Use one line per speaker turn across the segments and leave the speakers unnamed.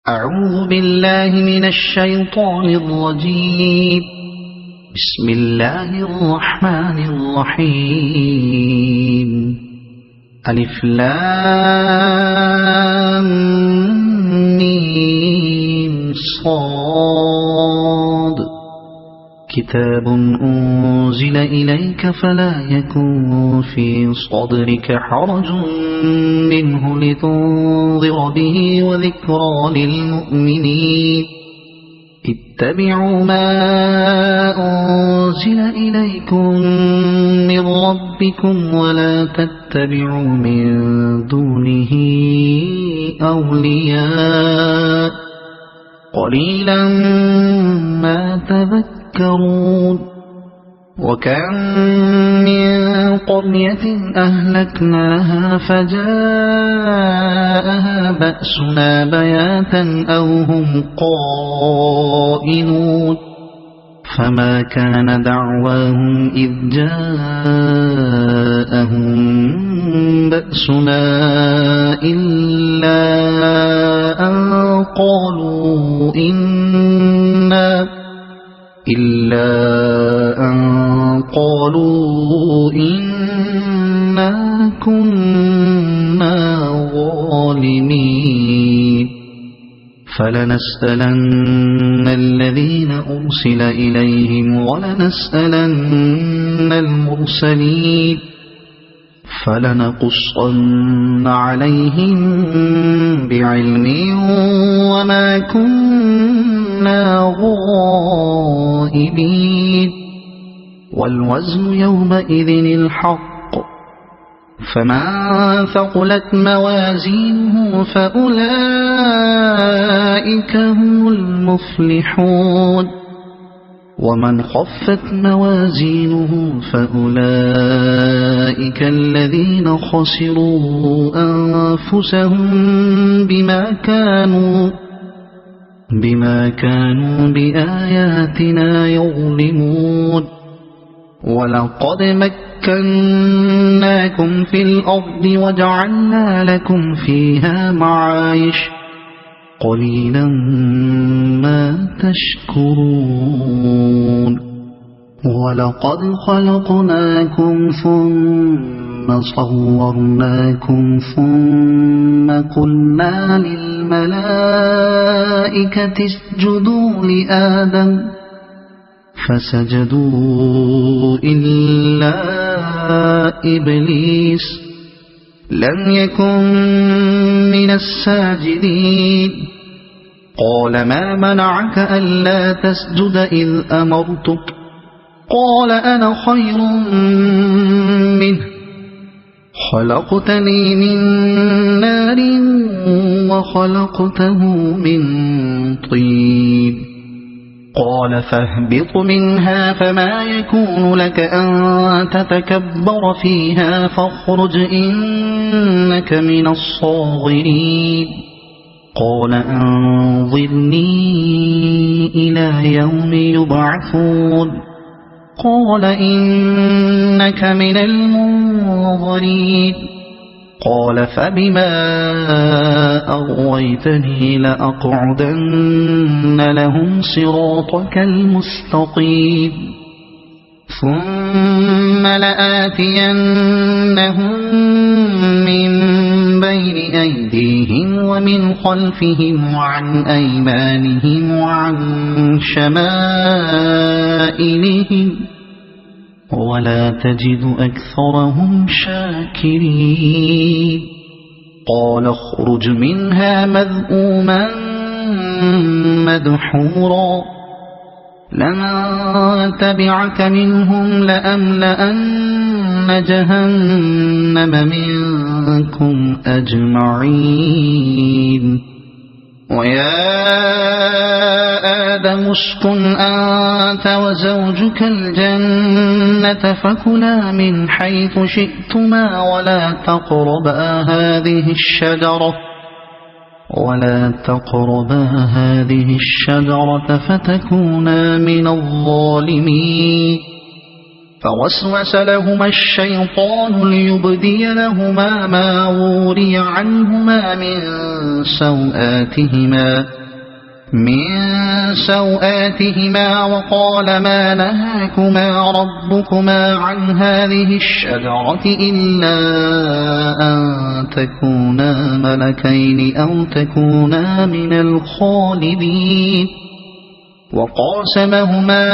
أعوذ بالله من الشيطان الرجيم. بسم الله الرحمن الرحيم. ألف لام ميم صاد. كتاب أنزل إليك فلا يكن في صدرك حرج منه لتنذر به وذكرى للمؤمنين. اتبعوا ما أنزل إليكم من ربكم ولا تتبعوا من دونه أولياء قليلا ما تذكرون. وكم من قرية أهلكناها فجاءها بأسنا بياتا أو هم قائلون. فما كان دعواهم إذ جاءهم بأسنا إلا أن قالوا إنا كنا ظالمين. فلنسألن الذين أرسل إليهم ولنسألن المرسلين فلنقصن عليهم بعلم وما كنا غائبين. والوزن يومئذ الحق فمن ثقلت موازينه فأولئك هم المفلحون. ومن خفت موازينه فأولئك الذين خسروا أنفسهم بما كانوا بآياتنا يظلمون. ولقد مكناكم في الأرض وجعلنا لكم فيها معايش قليلا ما تشكرون. ولقد خلقناكم ثم صورناكم ثم قلنا للملائكة اسجدوا لآدم فسجدوا إلا إبليس لم يكن من الساجدين. قال ما منعك ألا تسجد إذ أمرتك؟ قال أنا خير منه خلقتني من نار وخلقته من طين. قال فاهبط منها فما يكون لك أن تتكبر فيها فاخرج إنك من الصاغرين. قال أنظرني إلى يوم يبعثون. قال إنك من المنظرين. قال فبما أغويتني لأقعدن لهم صراطك المستقيم ثم لآتينهم من بين أيديهم ومن خلفهم وعن أيمانهم وعن شمائلهم ولا تجد أكثرهم شاكرين. قال اخرج منها مذءوما مدحورا لمن تبعك منهم لأملأن جهنم منكم أجمعين. ويا آدم اسكن أنت وزوجك الجنة فكلا من حيث شئتما ولا تقربا هذه الشجرة فتكونا من الظالمين. فوسوس لهما الشيطان ليبدي لهما ما وري عنهما من سوآتهما وقال ما نهاكما ربكما عن هذه الشجرة إلا أن تكونا ملكين أو تكونا من الخالدين وقاسمهما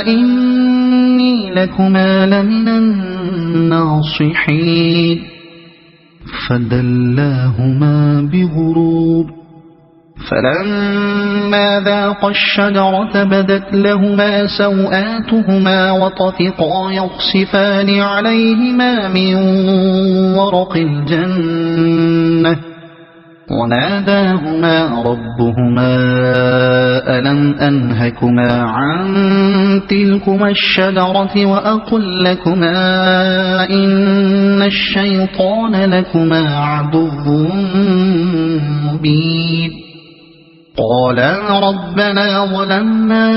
إني لكما لمن الناصحين فدلاهما بغرور فلما ذاقا الشجرة بدت لهما سوآتهما وطفقا يخصفان عليهما من ورق الجنة وناداهما ربهما ألم أنهكما عن تلكما الشجرة وأقل لكما إن الشيطان لكما عدو مبين قالا ربنا ظلمنا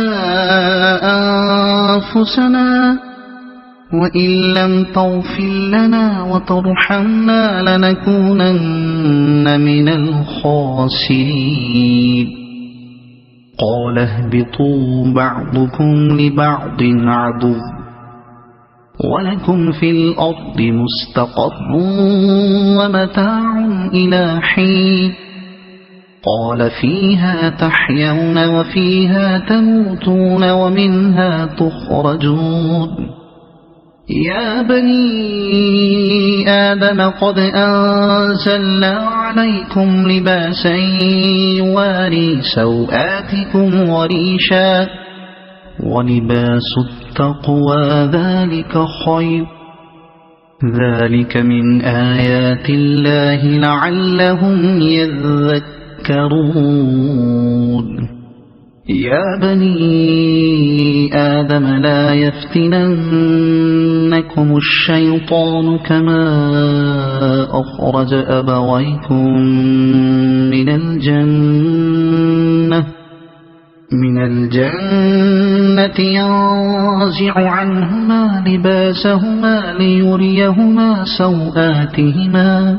أنفسنا وإن لم تغفر لنا وترحمنا لنكونن من الخاسرين قال اهبطوا بعضكم لبعض عدو ولكم في الأرض مستقر ومتاع إلى حين قال فيها تحيون وفيها تموتون ومنها تخرجون يا بني آدم قد أنزلنا عليكم لباسا يواري سوآتكم وريشا ولباس التقوى ذلك خير ذلك من آيات الله لعلهم يذكرون يا بني آدم لا يفتننكم الشيطان كما أخرج أبويكم من الجنة ينزع عنهما لباسهما ليريهما سوآتهما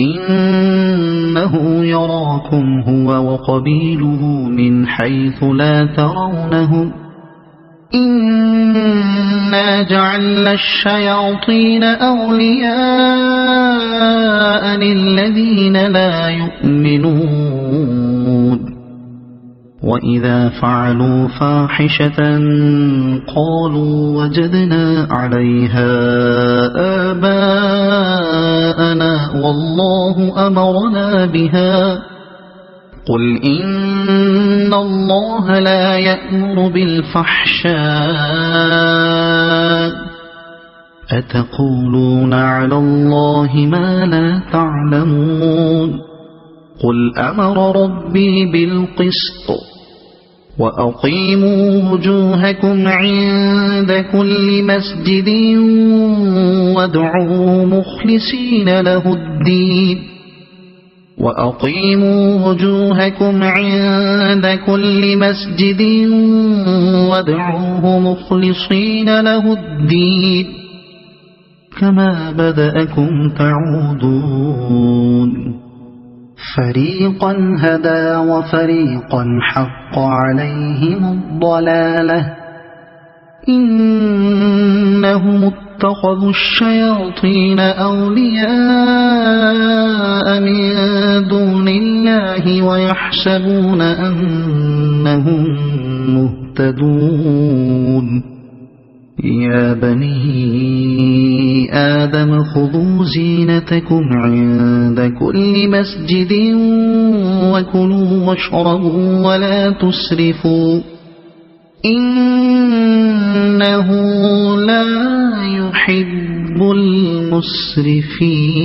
إنه يراكم هو وقبيله من حيث لا ترونهم إنا جعلنا الشياطين أولياء للذين لا يؤمنون وإذا فعلوا فاحشة قالوا وجدنا عليها آباءنا والله أمرنا بها قل إن الله لا يأمر بالفحشاء أتقولون على الله ما لا تعلمون قل أمر ربي بالقسط وأقيموا وجوهكم عند كل مسجد وادعوا مخلصين له الدين وأقيموا وجوهكم عند كل مسجد وادعوه مخلصين له الدين كما بدأكم تعودون فريقا هدى وفريقا حق عليهم الضلالة إنهم اتخذوا الشياطين أولياء من دون الله ويحسبون أنهم مهتدون يا بني آدم خذوا زينتكم عند كل مسجد وكلوا واشربوا ولا تسرفوا إنه لا يحب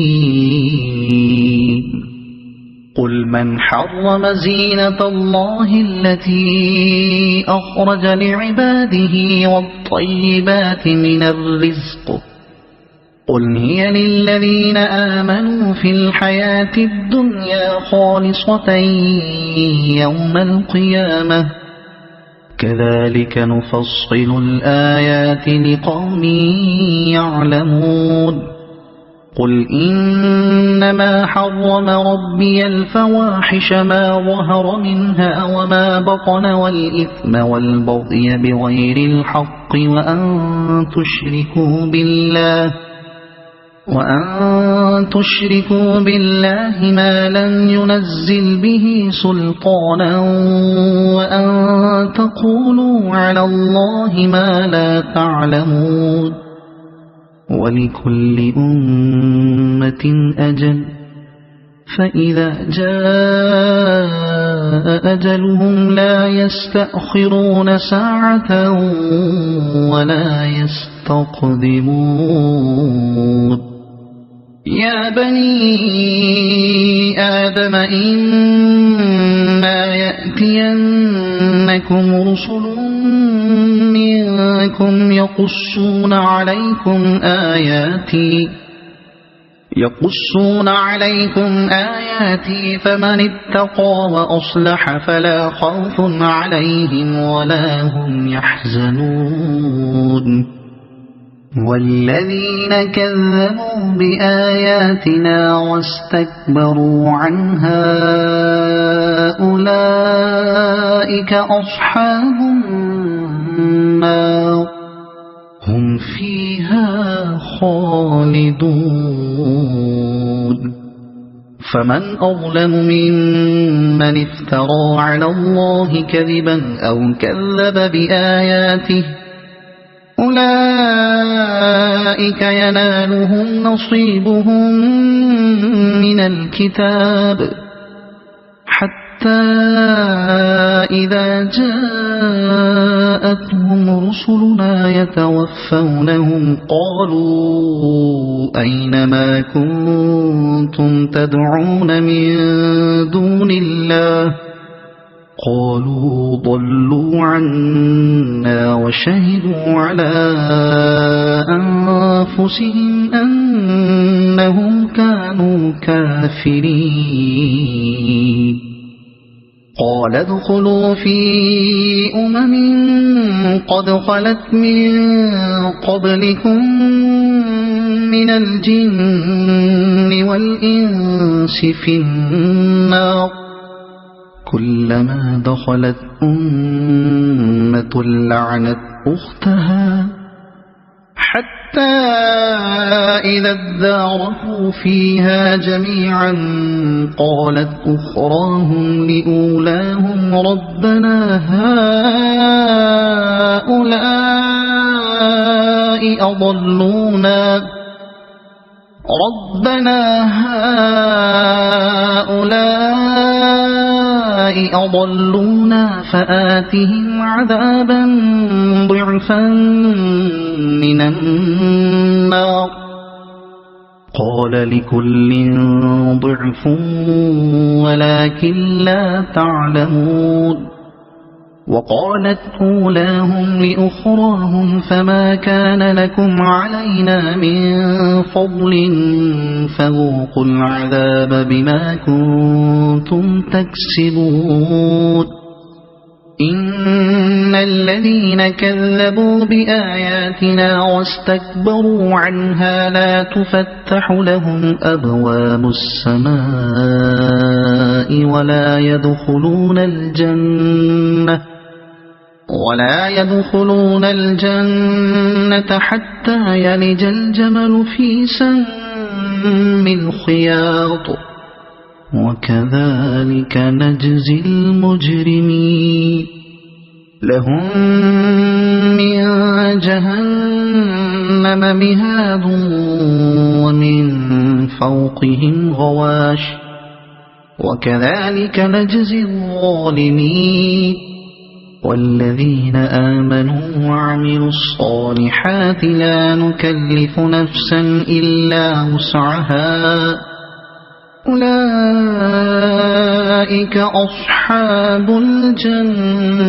المسرفين قل من حرم زينة الله التي أخرج لعباده والطيبات من الرزق قل هي للذين آمنوا في الحياة الدنيا خالصة يوم القيامة كذلك نفصل الآيات لقوم يعلمون قل إنما حرم ربي الفواحش ما ظهر منها وما بطن والإثم والبغي بغير الحق وأن تشركوا بالله ما لم ينزل به سلطانا وأن تقولوا على الله ما لا تعلمون ولكل أمة أجل فإذا جاء أجلهم لا يستأخرون ساعة ولا يستقدمون يا بني آدم إما يأتينكم رسل منكم يقصون عليكم آياتي فمن اتقى وأصلح فلا خوف عليهم ولا هم يحزنون والذين كذبوا بآياتنا واستكبروا عنها أولئك أصحاب النار هم فيها خالدون فمن أظلم ممن افترى على الله كذبا أو كذب بآياته أولئك ينالهم نصيبهم من الكتاب حتى إذا جاءتهم رسلنا يتوفونهم قالوا أين ما كنتم تدعون من دون الله قالوا ضلوا عنا وشهدوا على أنفسهم أنهم كانوا كافرين قال ادخلوا في قد خلت من قبلكم من الجن والإنس في النار كلما دخلت أمة لعنت أختها حتى إذا اداركوا فيها جميعا قالت أخراهم لأولاهم ربنا هؤلاء أضلونا فآتهم عذابا ضعفا من النار قال لكل ضعف ولكن لا تعلمون وقالت أولاهم لأخراهم فما كان لكم علينا من فضل فذوقوا العذاب بما كنتم تكسبون إن الذين كذبوا بآياتنا واستكبروا عنها لا تفتح لهم أبواب السماء ولا يدخلون الجنة حتى يلج الجمل في سم الخياط وكذلك نجزي المجرمين لهم من جهنم مهاد ومن فوقهم غواش وكذلك نجزي الظالمين والذين آمنوا وعملوا الصالحات لا نكلف نفسا إلا وسعها أولئك أصحاب الجنة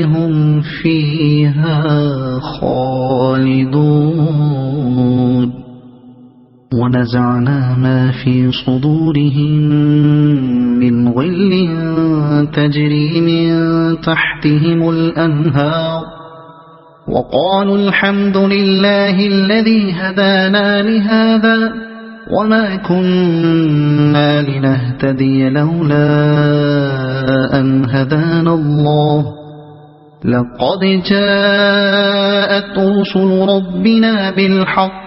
هم فيها خالدون ونزعنا ما في صدورهم من غل تجري من تحتهم الأنهار وقالوا الحمد لله الذي هدانا لهذا وما كنا لنهتدي لولا أن هدانا الله لقد جاءت رسل ربنا بالحق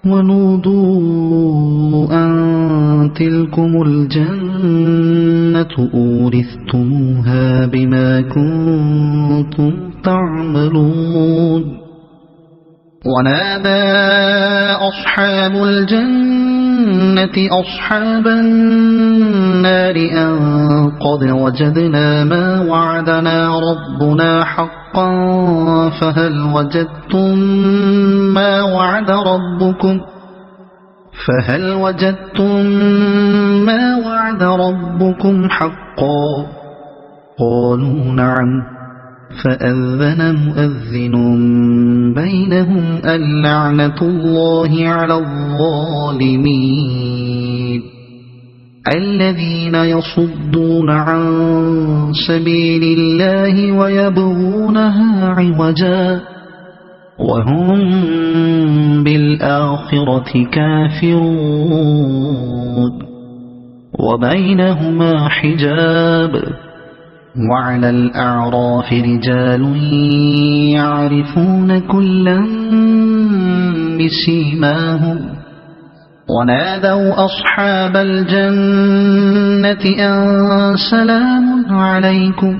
ونودوا أن تلكم الجنة أورثتموها بما كنتم تعملون ونادى أصحاب الجنة أصحاب النار أن قد وجدنا ما وعدنا ربنا حقا فهل وجدتم ما وعد ربكم حقا قالوا نعم فأذن مؤذن بينهم اللعنة الله على الظالمين الذين يصدون عن سبيل الله ويبغونها عوجا وهم بالآخرة كافرون وبينهما حجاب وعلى الأعراف رجال يعرفون كلا بسيماهم ونادوا أصحاب الجنة أن سلام عليكم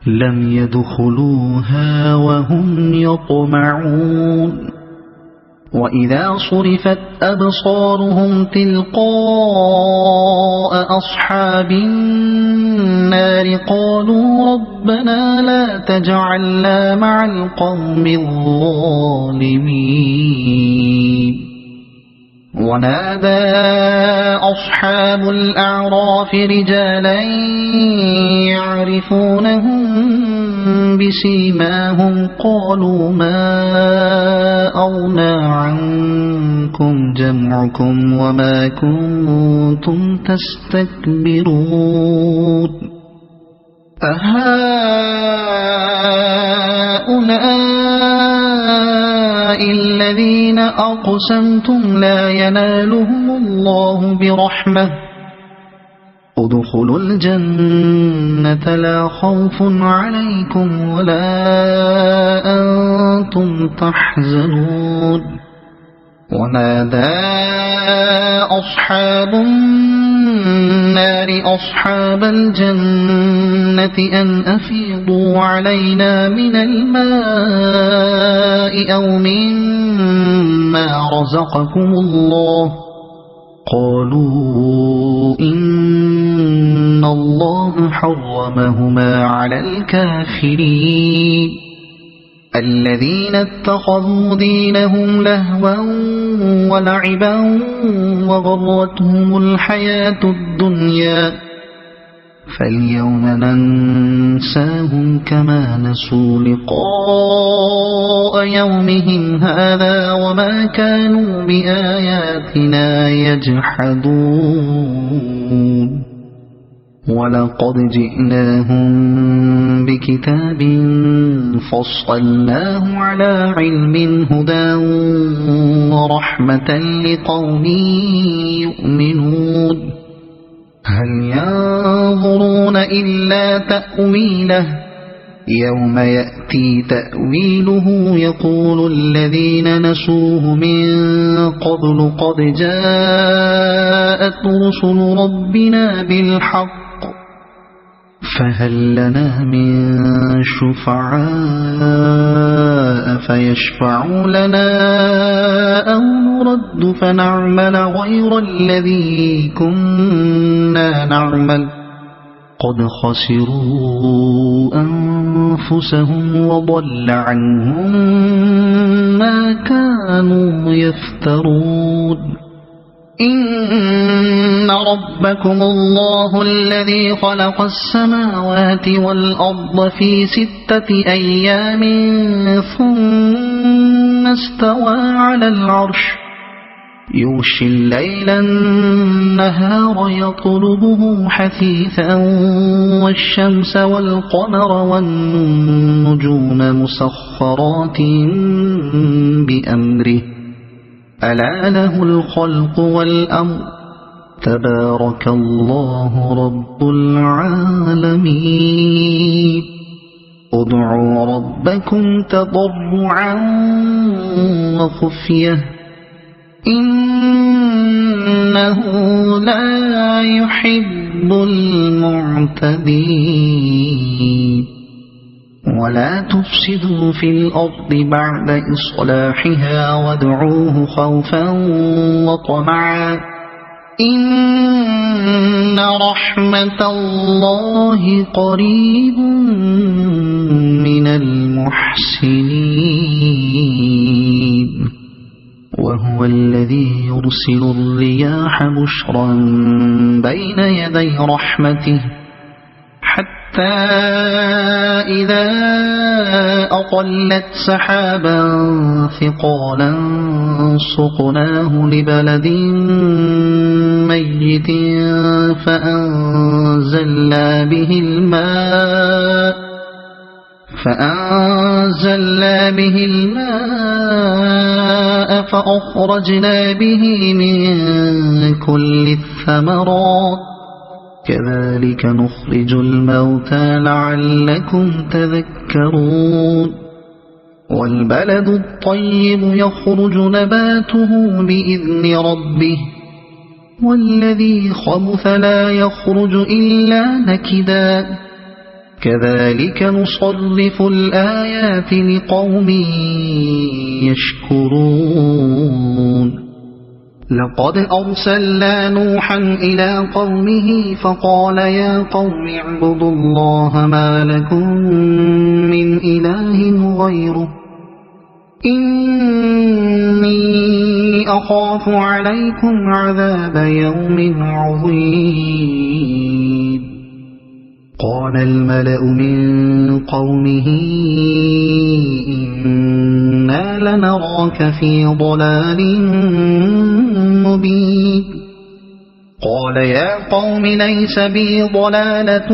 لم يدخلوها وهم يطمعون وإذا صرفت أبصارهم تلقاء أصحاب النار قالوا ربنا لا تجعلنا مع القوم الظالمين ونادى أصحاب الأعراف رجالا يعرفونهم بسيماهم قالوا ما أغنى عنكم جمعكم وما كنتم تستكبرون أهؤلاء الذين أقسمتم لا ينالهم الله برحمة ادخلوا الجنة لا خوف عليكم ولا أنتم تحزنون ونادى أصحاب النار أصحاب الجنة أن أفيضوا علينا من الماء أو مما رزقكم الله قالوا إن الله حرمهما على الكافرين الذين اتخذوا دينهم لهوا ولعبا وغرتهم الحياة الدنيا فاليوم ننساهم كما نسوا لقاء يومهم هذا وما كانوا بآياتنا يجحدون ولقد جئناهم بكتاب فصلناه على علم هدى ورحمة لقوم يؤمنون هل ينظرون إلا تأويله يوم يأتي تأويله يقول الذين نسوه من قبل قد جاءت رسل ربنا بالحق فهل لنا من شفعاء فيشفعوا لنا أو نرد فنعمل غير الذي كنا نعمل قد خسروا أنفسهم وضل عنهم ما كانوا يفترون إن ربكم الله الذي خلق السماوات والأرض في 6 أيام ثم استوى على العرش يغشي الليل النهار يطلبه حثيثا والشمس والقمر والنجوم مسخرات بأمره ألا له الخلق والأمر تبارك الله رب العالمين ادعوا ربكم تضرعا وخفية إنه لا يحب المعتدين ولا تفسدوا في الأرض بعد إصلاحها وادعوه خوفا وطمعا إن رحمة الله قريب من المحسنين وهو الذي يرسل الرياح بشرا بين يدي رحمته حتى إذا أقلت سحابا ثقالا سقناه لبلد ميت فأنزلنا به الماء فأخرجنا به من كل الثمرات كذلك نخرج الموتى لعلكم تذكرون والبلد الطيب يخرج نباته بإذن ربه والذي خبث لا يخرج إلا نكدا كذلك نصرف الآيات لقوم يشكرون لقد أرسلنا نوحا إلى قومه فقال يا قوم اعبدوا الله ما لكم من إله غيره إني أخاف عليكم عذاب يوم عظيم قال الملأ من قومه إنا لنراك في ضلال مبين قال يا قوم ليس بي ضلالة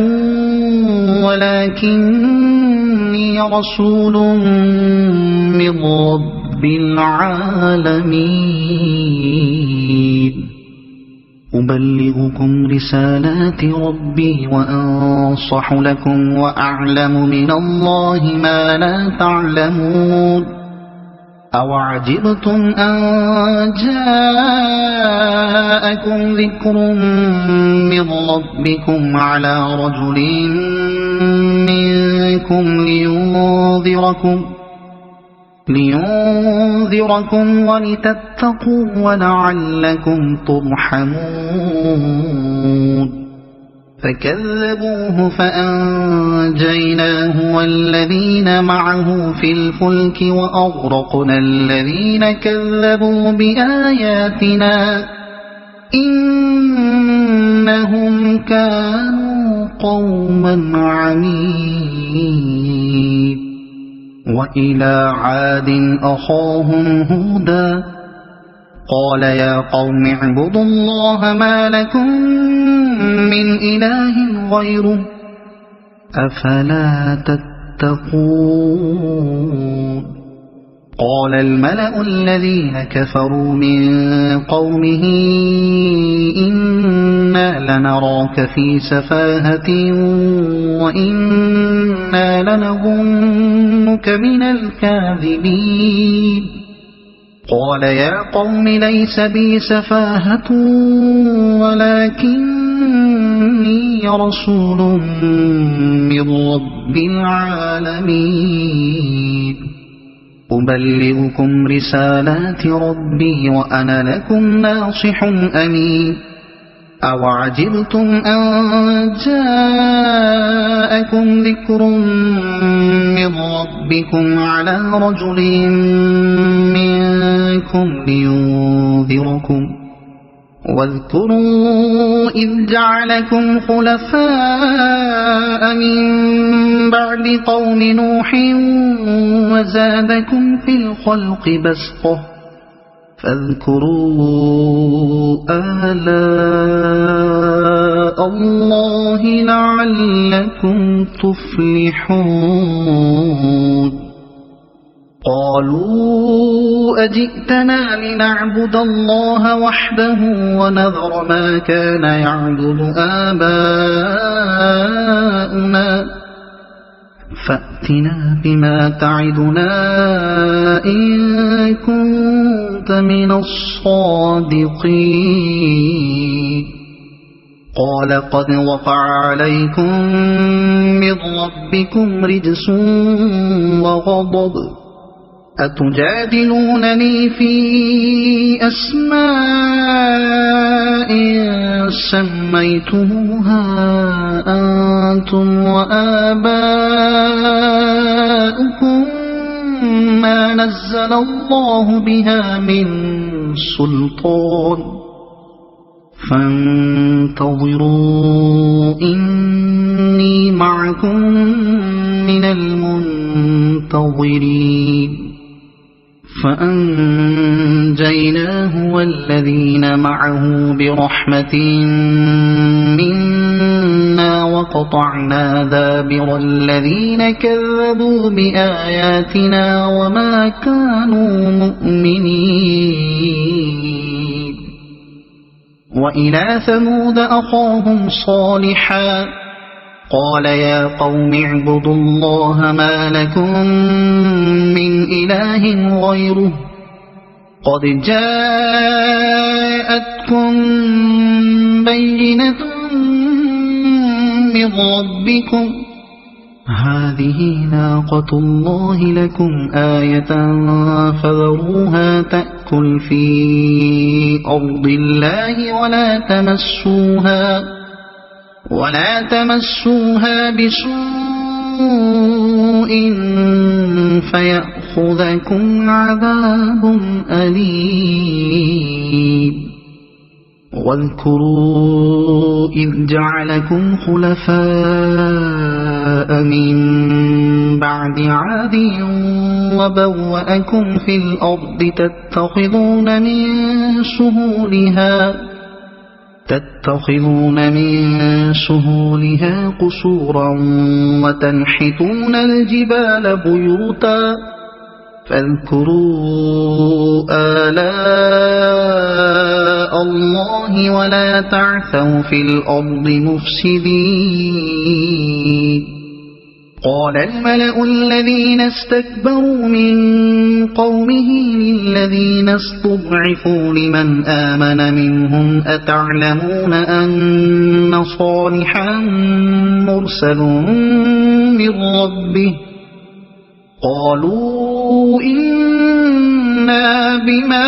ولكني رسول من رب العالمين أبلغكم رسالات ربي وأنصح لكم وأعلم من الله ما لا تعلمون أوعجبتم أن جاءكم ذكر من ربكم على رجل منكم لينذركم ولتتقوا ولعلكم ترحمون فكذبوه فأنجيناه والذين معه في الفلك وأغرقنا الذين كذبوا بآياتنا إنهم كانوا قوما عمين وإلى عاد أخاهم هودا قال يا قوم اعبدوا الله ما لكم من إله غيره أفلا تتقون قال الملأ الذين كفروا من قومه إنا لنراك في سفاهة وإنا لنظنك من الكاذبين قال يا قوم ليس بي سفاهة ولكني رسول من رب العالمين أبلغكم رسالات ربي وأنا لكم ناصح أمين أوعجبتم أن جاءكم ذكر من ربكم على رجل منكم لينذركم واذكروا إذ جعلكم خلفاء من بعد قوم نوح وزادكم في الخلق بسطة فاذكروا آلاء الله لعلكم تفلحون قالوا أجئتنا لنعبد الله وحده ونذر ما كان يعبد آباؤنا فأتنا بما تعدنا إن كنت من الصادقين قال قد وقع عليكم من ربكم رجس وغضب أتجادلونني في أسماء سميتموها أنتم وآباؤكم ما نزل الله بها من سلطان فانتظروا إني معكم من المنتظرين فأنجيناه والذين معه برحمة منا وقطعنا دابر الذين كذبوا بآياتنا وما كانوا مؤمنين وإلى ثمود أخاهم صالحا قال يا قوم اعبدوا الله ما لكم من إله غيره قد جاءتكم بينة من ربكم هذه ناقة الله لكم آية فذروها تأكل في أرض الله ولا تمسوها بسوء فيأخذكم عذاب أليم واذكروا إذ جعلكم خلفاء من بعد عاد وبوأكم في الأرض تتخذون من سهولها قصورا وتنحتون الجبال بيوتا فاذكروا آلاء الله ولا تعثوا في الأرض مفسدين قال الملأ الذين استكبروا من قومه للذين استضعفوا لمن آمن منهم أتعلمون أن صالحا مرسل من ربه قالوا إنا بما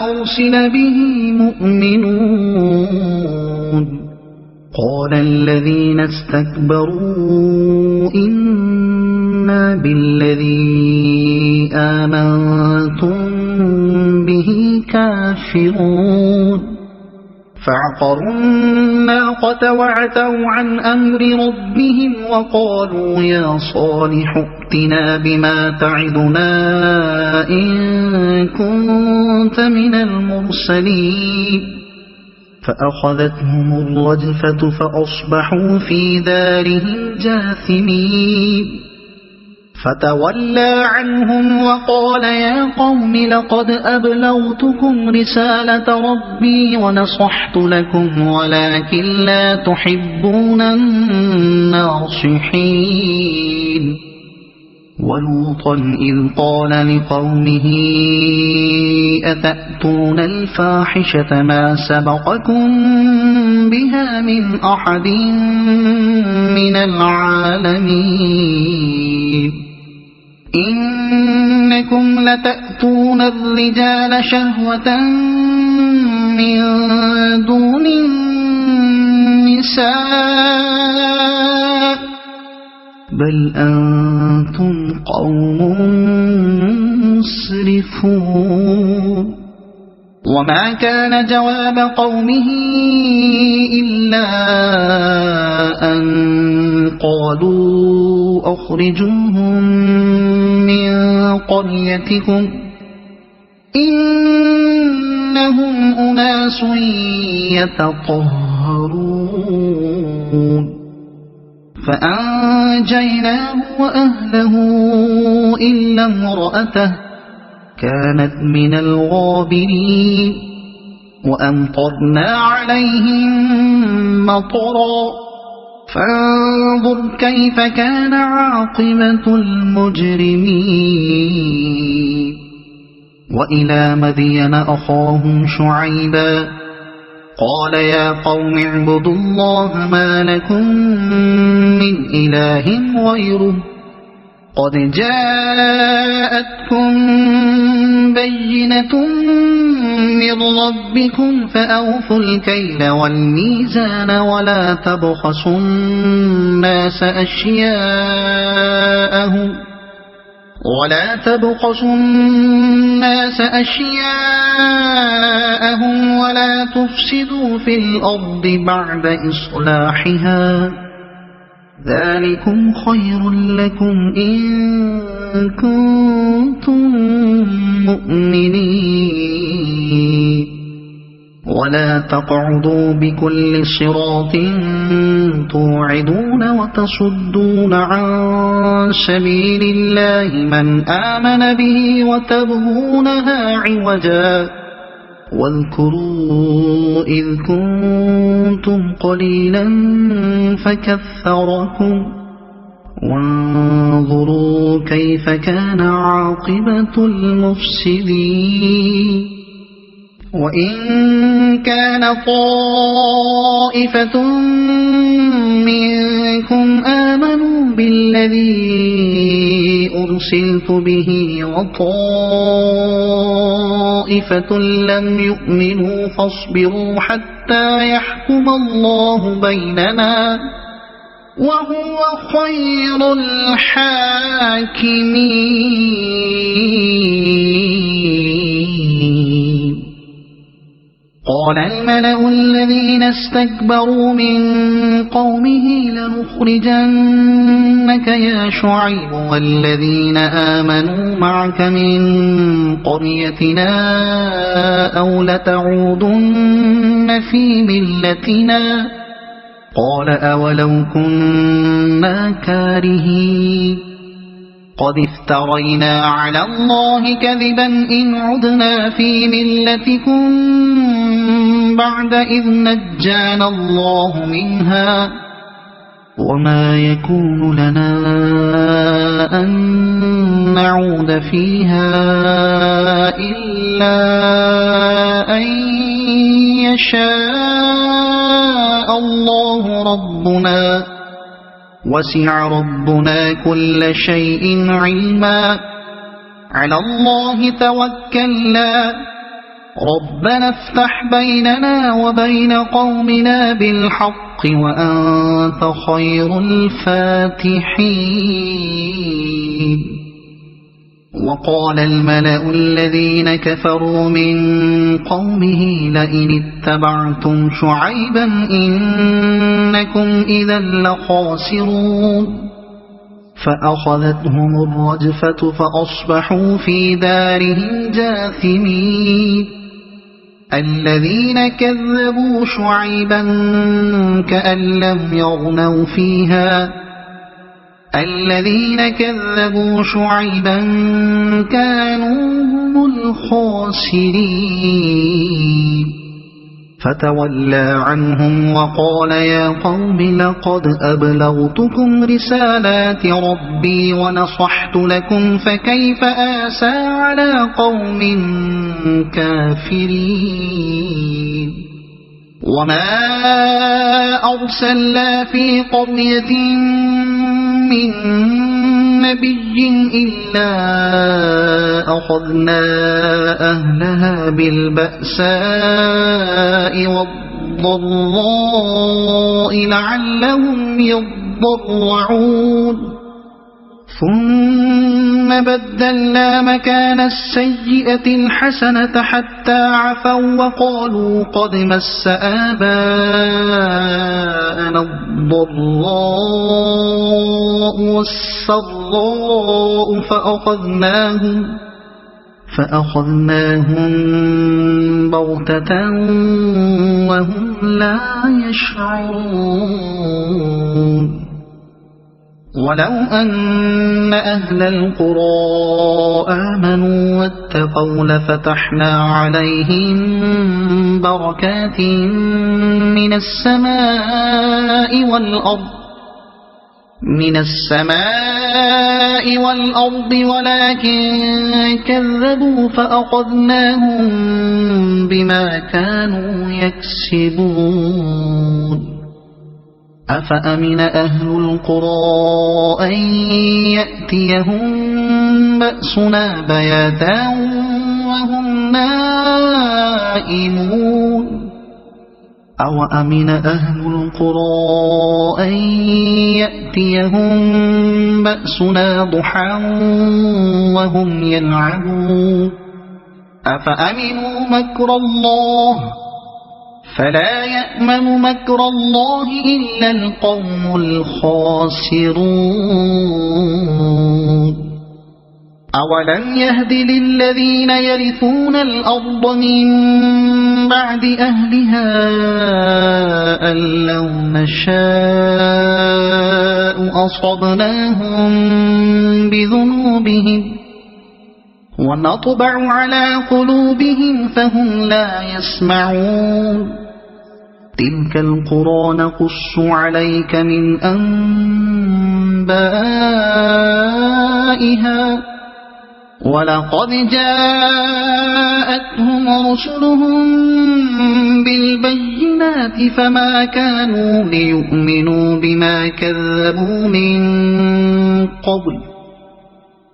أرسل به مؤمنون قال الذين استكبروا إنا بالذي آمنتم به كافرون فعقروا الناقة وعتوا عن أمر ربهم وقالوا يا صالح ائتنا بما تعدنا إن كنت من المرسلين فأخذتهم الرجفة فأصبحوا في دارهم جاثمين فتولى عنهم وقال يا قوم لقد أبلغتكم رسالة ربي ونصحت لكم ولكن لا تحبون الناصحين ولوطا إذ قال لقومه أتأتون الفاحشة ما سبقكم بها من أحد من العالمين إنكم لتأتون الرجال شهوة من دون النساء بل أنتم قوم مسرفون وما كان جواب قومه إلا أن قالوا أخرجوهم من قريتكم إنهم أناس يتطهرون فأنجيناه وأهله إلا امرأته كانت من الغابرين وأمطرنا عليهم مطرا فانظر كيف كان عاقبة المجرمين وإلى مدين أخاهم شعيبا قال يا قوم اعبدوا الله ما لكم من إله غيره قد جاءتكم بينة من ربكم فأوفوا الكيل والميزان ولا تبخسوا الناس أشياءهم ولا تفسدوا في الأرض بعد إصلاحها ذلكم خير لكم إن كنتم مؤمنين ولا تقعدوا بكل صراط توعدون وتصدون عن سبيل الله من آمن به وتبغونها عوجا واذكروا إذ كنتم قليلا فكثركم وانظروا كيف كان عاقبة المفسدين وإن كان طائفة منكم آمنوا بالذي أرسلت به وطائفة لم يؤمنوا فاصبروا حتى يحكم الله بيننا وهو خير الحاكمين قال الملأ الذين استكبروا من قومه لنخرجنك يا شعيب والذين آمنوا معك من قريتنا أو لتعودن في ملتنا قال أولو كنا كارهين قد افترينا على الله كذبا إن عدنا في ملتكم بعد إذ نجانا الله منها وما يكون لنا أن نعود فيها إلا أن يشاء الله ربنا وسع ربنا كل شيء علما على الله توكلنا ربنا افتح بيننا وبين قومنا بالحق وأنت خير الفاتحين وقال الملأ الذين كفروا من قومه لئن اتبعتم شعيبا إنكم إذا لخاسرون فأخذتهم الرجفة فأصبحوا في دارهم جاثمين الذين كذبوا شعيبا كأن لم يغنوا فيها الذين كذبوا شعيبا كانوا هم الخاسرين فتولى عنهم وقال يا قوم لقد أبلغتكم رسالات ربي ونصحت لكم فكيف آسى على قوم كافرين وما أرسلنا في قرية من نبي إلا أخذنا أهلها بالبأساء والضراء لعلهم يضرعون ثم بدلنا مكان السيئة الحسنة حتى عفوا وقالوا قد مس آباءنا الضراء والسراء فأخذناهم بغتة وهم لا يشعرون ولو أن أهل القرى آمنوا واتقوا لفتحنا عليهم بركات من السماء والأرض ولكن كذبوا فأخذناهم بما كانوا يكسبون أفأمن أهل القرى أن يأتيهم بأسنا بياتا وهم نائمون أوأمن أهل القرى أن يأتيهم بأسنا ضحى وهم يلعبون أفأمنوا مكر الله فلا يأمن مكر الله إلا القوم الخاسرون أولم يهد للذين يرثون الأرض من بعد أهلها أن لو نشاء أصبناهم بذنوبهم ونطبع على قلوبهم فهم لا يسمعون تلك القرى نقص عليك من أنبائها ولقد جاءتهم رسلهم بالبينات فما كانوا ليؤمنوا بما كذبوا من قبل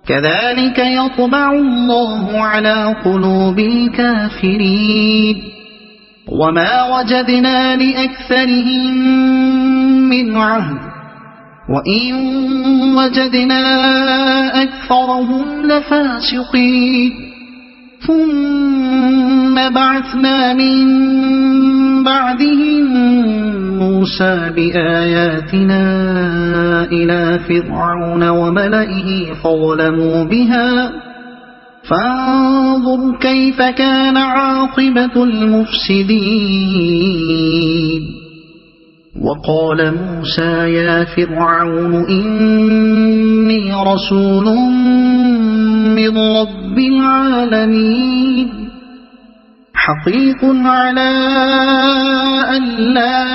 كذلك يطبع الله على قلوب الكافرين وما وجدنا لأكثرهم من عهد وإن وجدنا أكثرهم لفاسقين ثم بعثنا من بعدهم موسى بآياتنا إلى فرعون وملئه فظلموا بها فانظر كيف كان عاقبة المفسدين وقال موسى يا فرعون إني رسول من رب العالمين حقيق على أن لا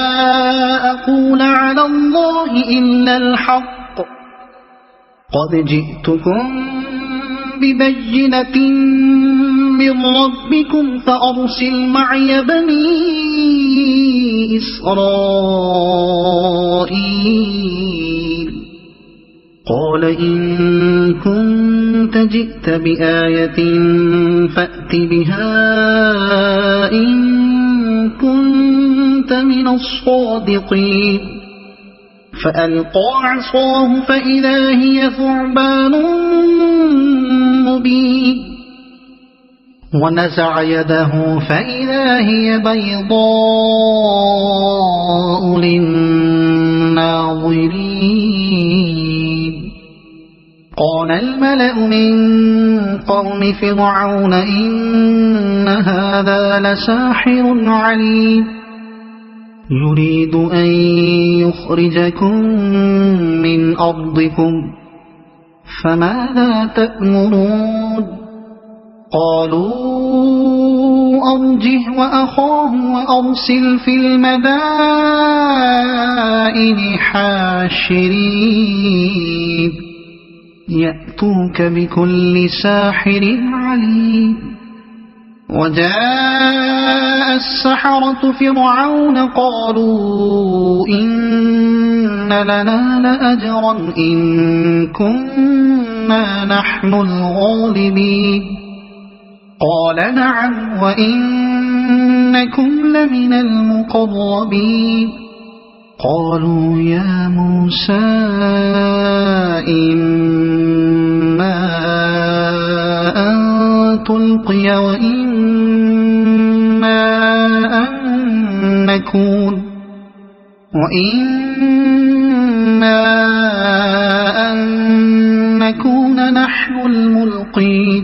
أقول على الله إلا الحق قد جئتكم ببينة من ربكم فأرسل معي بني إسرائيل قال إن كنت جئت بآية فأت بها إن كنت من الصادقين فألقى عصاه فإذا هي ثعبان مبين ونزع يده فإذا هي بيضاء للناظرين قال الملأ من قوم فرعون إن هذا لساحر عليم يريد أن يخرجكم من أرضكم فماذا تأمرون قالوا أرجه وأخاه وأرسل في المدائن حاشرين يأتوك بكل ساحر عليم وجاء السحرة فرعون قالوا إن لنا لأجرا إن كنا نحن الغالبين قال نعم وإنكم لمن المقربين قالوا يا موسى إما أن تلقي وإما أن نكون نحن الملقين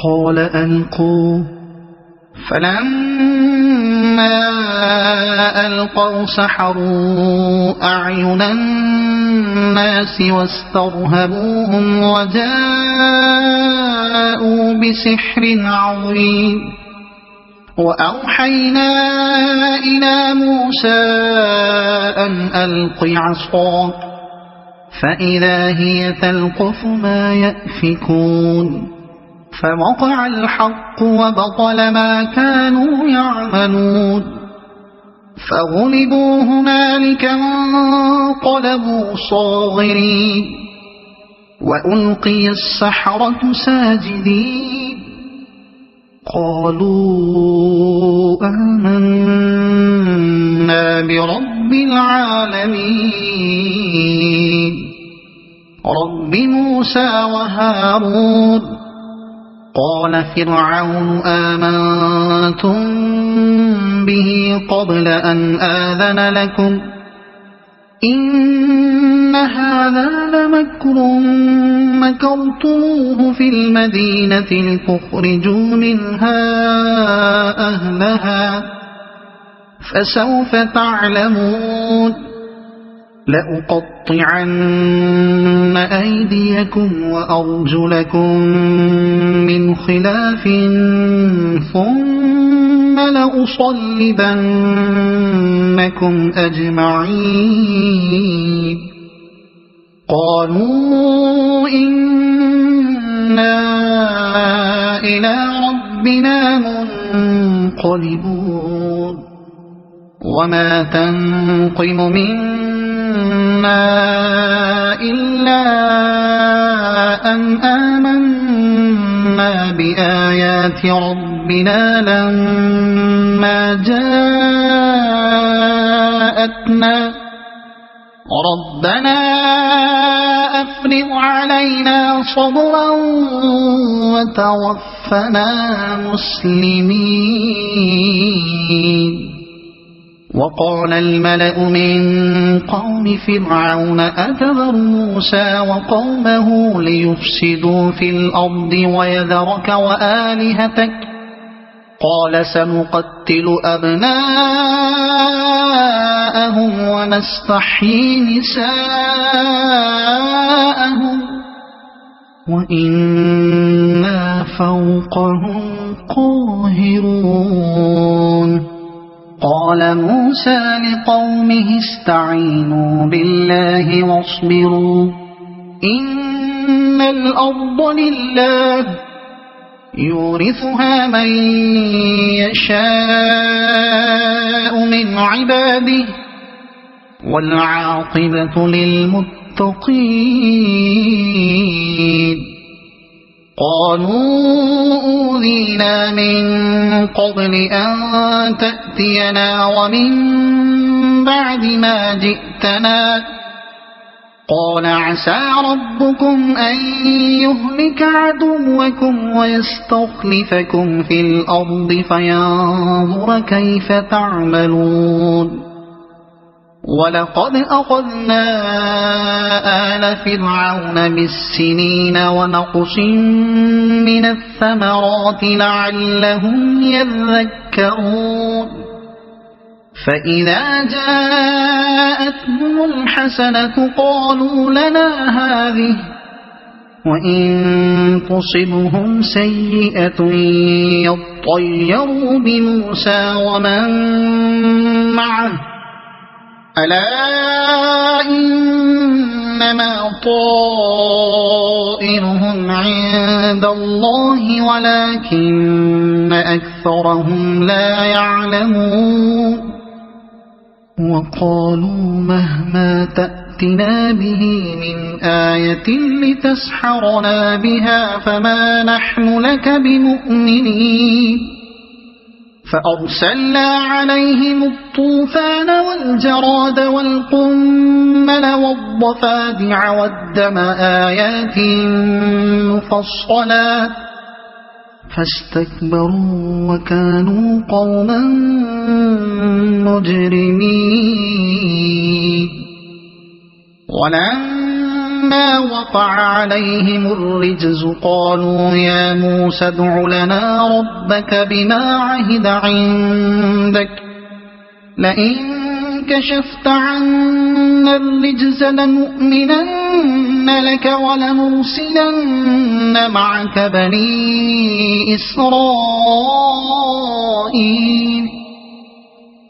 قال ألقوا. فلما ألقوا سحروا أعين الناس واسترهبوهم وجاءوا بسحر عظيم. وأوحينا إلى موسى أن ألق عصاك فإذا هي تلقف ما يأفكون. فوقع الحق وبطل ما كانوا يعملون. فغلبوا هنالك وانقلبوا صاغرين. وألقي السحرة ساجدين قالوا آمنا برب العالمين رب موسى وهارون. قال فرعون آمنتم به قبل أن آذن لكم إن هذا لمكر مكرتموه في المدينة لتخرجوا منها أهلها فسوف تعلمون. لأقطعن أيديكم وأرجلكم من خلاف ثم لأصلبنكم أجمعين. قالوا إنا إلى ربنا منقلبون. وما تنقم منا إلا أن آمنا بآيات ربنا لما جاءتنا ربنا أفرغ علينا صبرا وتوفنا مسلمين. وقال الملأ من قوم فرعون أتذر موسى وقومه ليفسدوا في الأرض ويذرك وآلهتك قال سنقتل أبناءهم ونستحيي نساءهم وإنا فوقهم قاهرون. قال موسى لقومه استعينوا بالله واصبروا إن الأرض لله يورثها من يشاء من عباده والعاقبة للمتقين. قالوا أوذينا من قبل أن تأتينا ومن بعد ما جئتنا قال عسى ربكم أن يهلك عدوكم ويستخلفكم في الأرض فينظر كيف تعملون. ولقد أخذنا آل فرعون بالسنين ونقص من الثمرات لعلهم يذكرون. فإذا جاءتهم الحسنة قالوا لنا هذه وإن تصبهم سيئة يطيروا بموسى ومن معه ألا إنما طائرهم عند الله ولكن أكثرهم لا يعلمون. وقالوا مهما تأتنا به من آية لتسحرنا بها فما نحن لك بمؤمنين. فأرسلنا عليهم الطوفان والجراد والقمل والضفادع والدم آيات مفصلات فاستكبروا وكانوا قوما مجرمين. ولما فلما وقع عليهم الرجز قالوا يا موسى ادع لنا ربك بما عهد عندك لئن كشفت عنا الرجز لنؤمنن لك ولنرسلن معك بني إسرائيل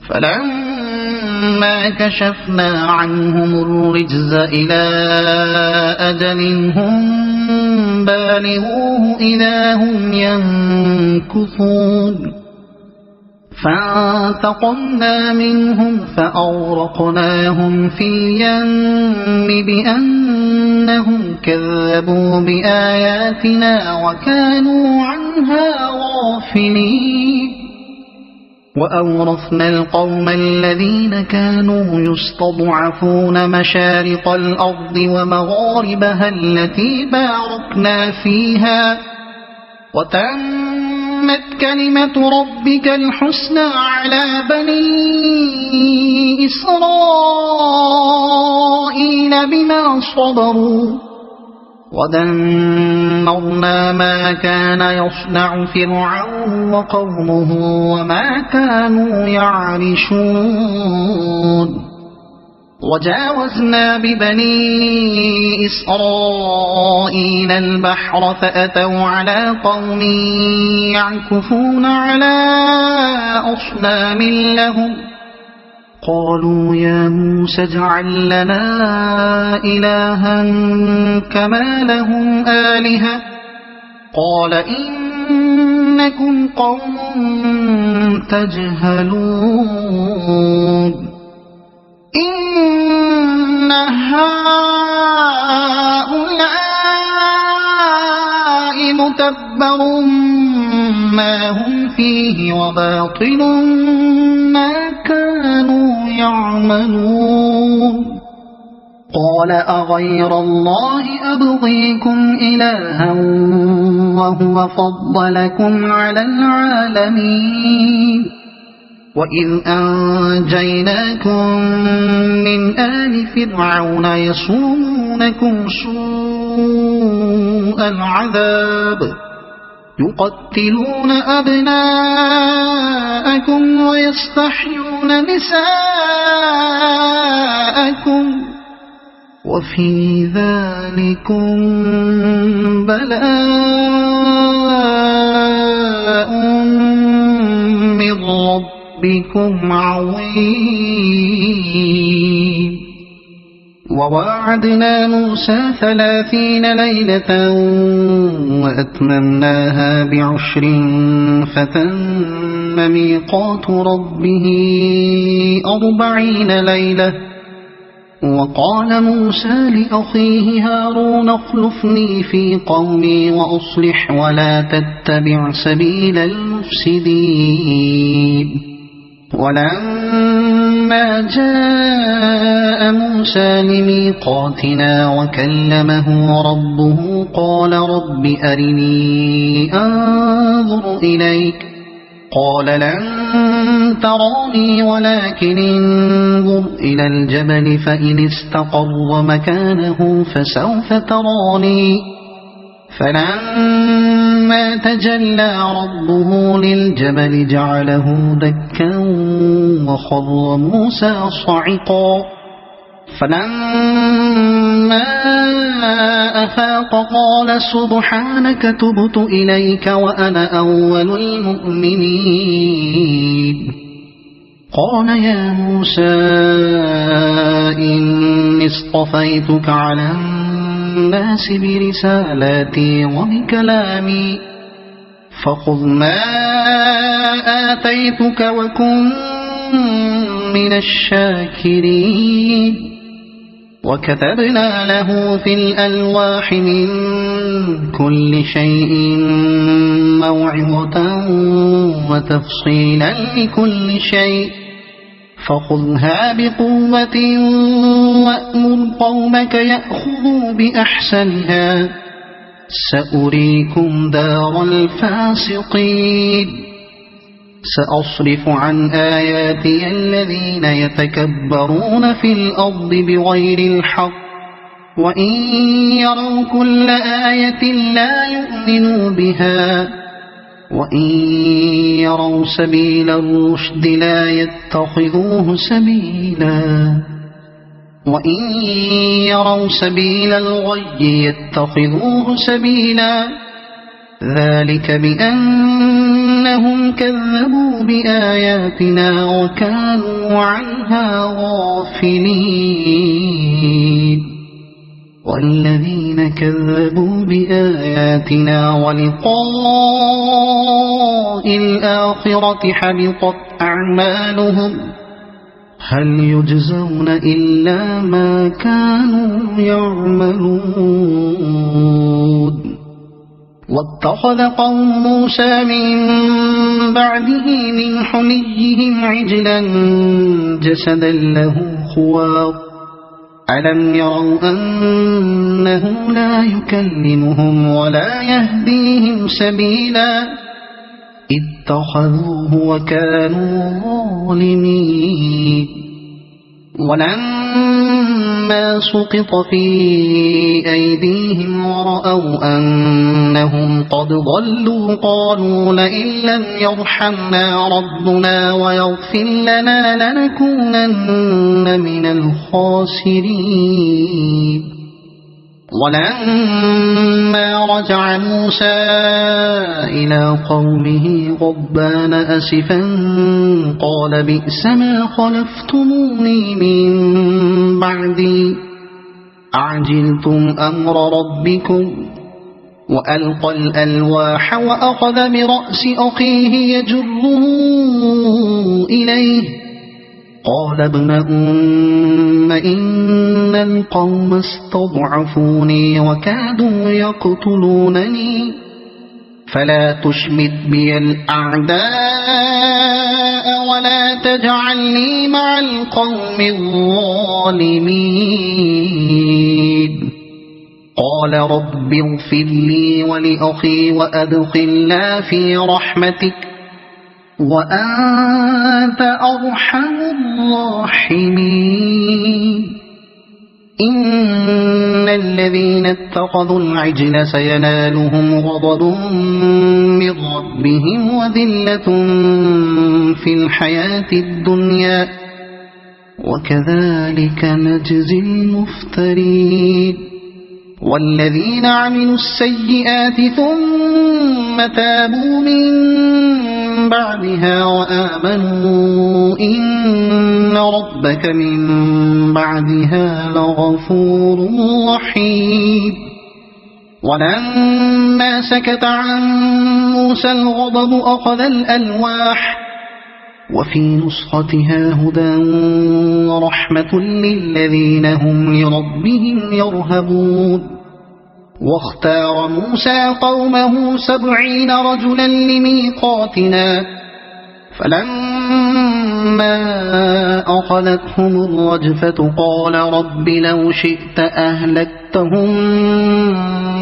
فلما كشفنا عنهم الرجز إلى أجل هم بالغوه إذا هم ينكثون فانتقمنا منهم فأغرقناهم في اليم بأنهم كذبوا بآياتنا وكانوا عنها غافلين وأورثنا القوم الذين كانوا يستضعفون مشارق الأرض ومغاربها التي باركنا فيها وتمت كلمة ربك الحسنى على بني إسرائيل بما صبروا ودمرنا ما كان يصنع فرعون وقومه وما كانوا يعرشون وجاوزنا ببني إسرائيل البحر فأتوا على قوم يعكفون على أصنام لهم قالوا يا موسى اجعل لنا إلها كما لهم آلهة قال إنكم قوم تجهلون إن هؤلاء متبر ما هم فيه وباطل ما كانوا يعملون قال أغير الله أبغيكم إلها وهو فضلكم على العالمين وإذ أنجيناكم من آل فرعون يصومونكم سوء العذاب يقتلون أبناءكم ويستحيون نساءكم وفي ذلكم بلاء من ربكم عظيم وواعدنا موسى 30 ليلة وأتممناها ب10 فتم ميقات ربه 40 ليلة وقال موسى لأخيه هارون اخلفني في قومي وأصلح ولا تتبع سبيل المفسدين ولما جاء موسى لميقاتنا وكلمه ربه قال رب أرني أنظر إليك قال لن تراني ولكن انظر إلى الجبل فإن استقر مكانه فسوف تراني فلما تجلى ربه للجبل جعله دكا وخر موسى صعقا فلما أفاق قال سبحانك تبت إليك وأنا أول المؤمنين قال يا موسى إني اصطفيتك على الناس برسالاتي وبكلامي فخذ ما آتيتك وكن من الشاكرين وكتبنا له في الألواح من كل شيء موعظة وتفصيلا لكل شيء فخذها بقوة وأمر قومك يأخذوا بأحسنها سأريكم دار الفاسقين سأصرف عن آياتي الذين يتكبرون في الأرض بغير الحق وإن يروا كل آية لا يؤمنوا بها وإن يروا سبيل الرشد لا يتخذوه سبيلا وإن يروا سبيل الغي يتخذوه سبيلا ذلك بأنهم كذبوا بآياتنا وكانوا عنها غافلين والذين كذبوا بآياتنا ولقاء الآخرة حبطت أعمالهم هل يجزون إلا ما كانوا يعملون واتخذ قوم موسى من بعده من حليهم عجلا جسدا له خوار ألم يروا أنه لا يكلمهم ولا يهديهم سبيلا اتخذوه وكانوا ظالمين ولما سقط في أيديهم ورأوا أنهم قد ضلوا قالوا لئن لم يرحمنا ربنا ويغفر لنا لنكونن من الخاسرين ولما رجع موسى إلى قومه غضبان أسفا قال بئس ما خلفتموني من بعدي أعجلتم أمر ربكم وألقى الألواح وأخذ برأس أخيه يجره إليه قال ابن أم إن القوم استضعفوني وكادوا يقتلونني فلا تشمت بي الأعداء ولا تجعلني مع القوم الظالمين قال رب اغفر لي ولأخي وأدخلنا في رحمتك وأنت أرحم الراحمين إن الذين اتخذوا العجل سينالهم غضب من ربهم وذلة في الحياة الدنيا وكذلك نجزي المفترين والذين عملوا السيئات ثم تابوا من بعدها وآمنوا إن ربك من بعدها لغفور رحيم ولما سكت عن موسى الغضب أخذ الألواح وفي نسختها هدى ورحمة للذين هم لربهم يرهبون واختار موسى قومه 70 رجلا لميقاتنا فلما أخذتهم الرجفة قال رب لو شئت أهلكتهم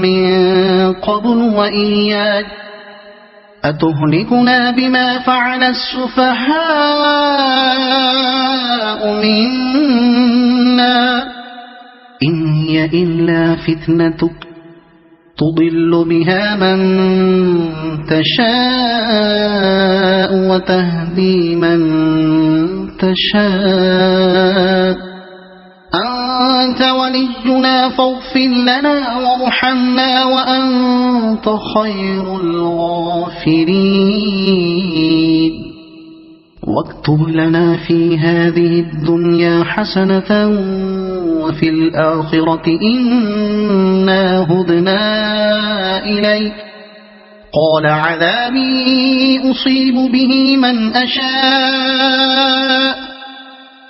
من قبل وإياك أتهلكنا بما فعل السفهاء منا إن هي إلا فتنتك تضل بها من تشاء وتهدي من تشاء أنت ولينا فاغفر لنا وارحمنا وأنت خير الغافرين واكتب لنا في هذه الدنيا حسنة وفي الآخرة إنا هدنا إليك قال عذابي أصيب به من أشاء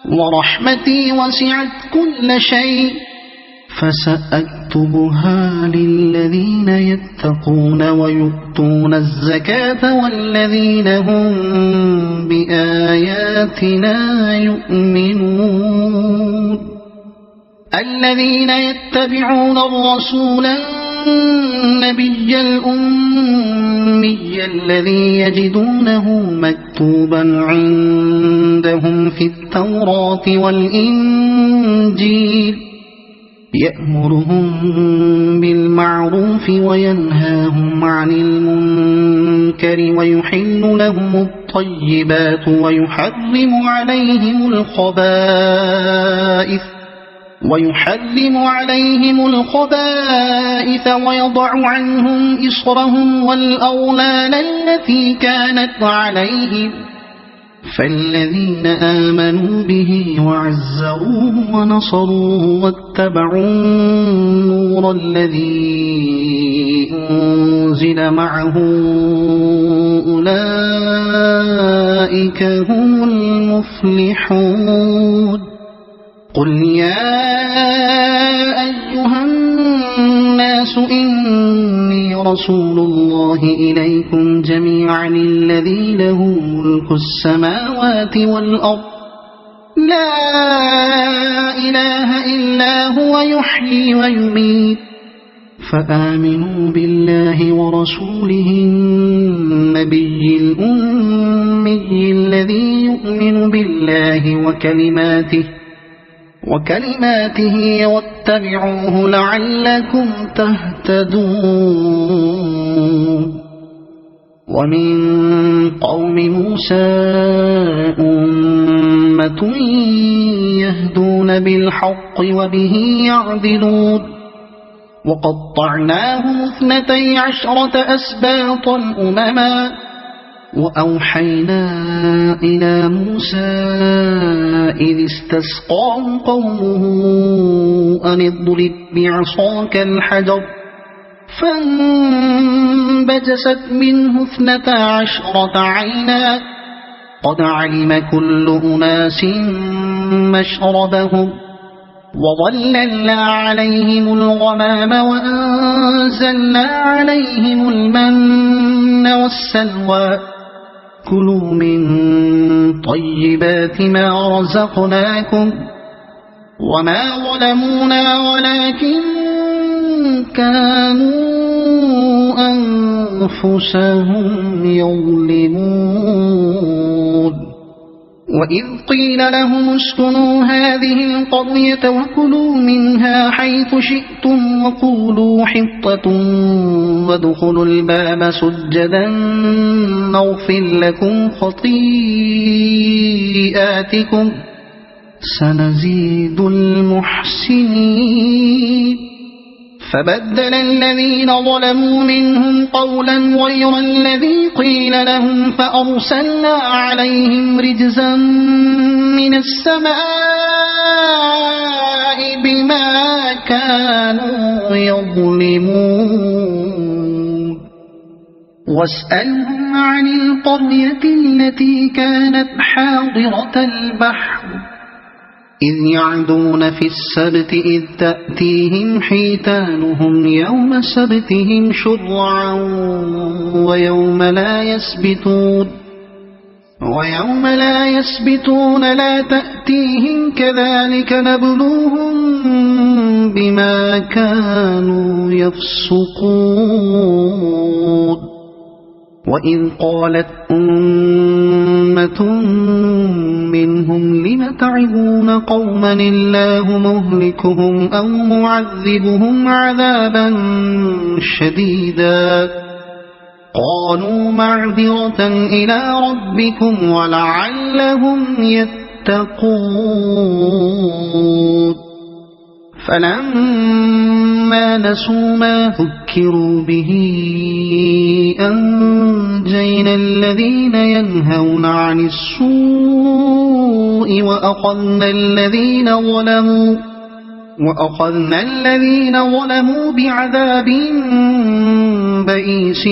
ورحمتي وسعت كل شيء فسأكتبها للذين يتقون ويؤتون الزكاة والذين هم بآياتنا يؤمنون الذين يتبعون الرسول النبي الأمي الذي يجدونه مكتوبا عندهم في التوراة والإنجيل يأمرهم بالمعروف وينهاهم عن المنكر ويحل لهم الطيبات ويحرم عليهم الخبائث ويضع عنهم إصرهم والأغلال التي كانت عليهم فالذين آمنوا به وعزروه ونصروه واتبعوا النور الذي أنزل معه أولئك هم المفلحون قل يا أيها الناس إني رسول الله إليكم جميعا الذي له ملك السماوات والأرض لا إله إلا هو يحيي ويميت فآمنوا بالله ورسوله النبي الأمي الذي يؤمن بالله وكلماته واتبعوه لعلكم تهتدون ومن قوم موسى أمة يهدون بالحق وبه يعدلون وقطعناهم 12 أسباطا أمما وأوحينا إلى موسى إذ استسقاه قومه أن اضرب بعصاك الحجر فانبجست منه 12 عينا قد علم كل أناس مشربهم وظللنا عليهم الغمام وأنزلنا عليهم المن والسلوى كلوا من طيبات ما رزقناكم وما ظلمونا ولكن كانوا أنفسهم يظلمون وإذ قيل لهم اسكنوا هذه القرية وكلوا منها حيث شئتم وقولوا حطة وادخلوا الباب سجدا نغفر لكم خطيئاتكم سنزيد المحسنين فبدل الذين ظلموا منهم قولا غير الذي قيل لهم فأرسلنا عليهم رجزا من السماء بما كانوا يظلمون واسألهم عن القرية التي كانت حاضرة البحر إذ يعدون في السبت إذ تأتيهم حيتانهم يوم سبتهم شرعا ويوم لا يسبتون لا تأتيهم كذلك نبلوهم بما كانوا يفسقون وإذ قالت أمة منهم لم تعظون قوما الله مهلكهم أو معذبهم عذابا شديدا قالوا معذرة إلى ربكم ولعلهم يتقون فلما نسوا ما ذكروا به أنجينا الذين ينهون عن السوء وأخذنا الذين ظلموا بعذاب بئيس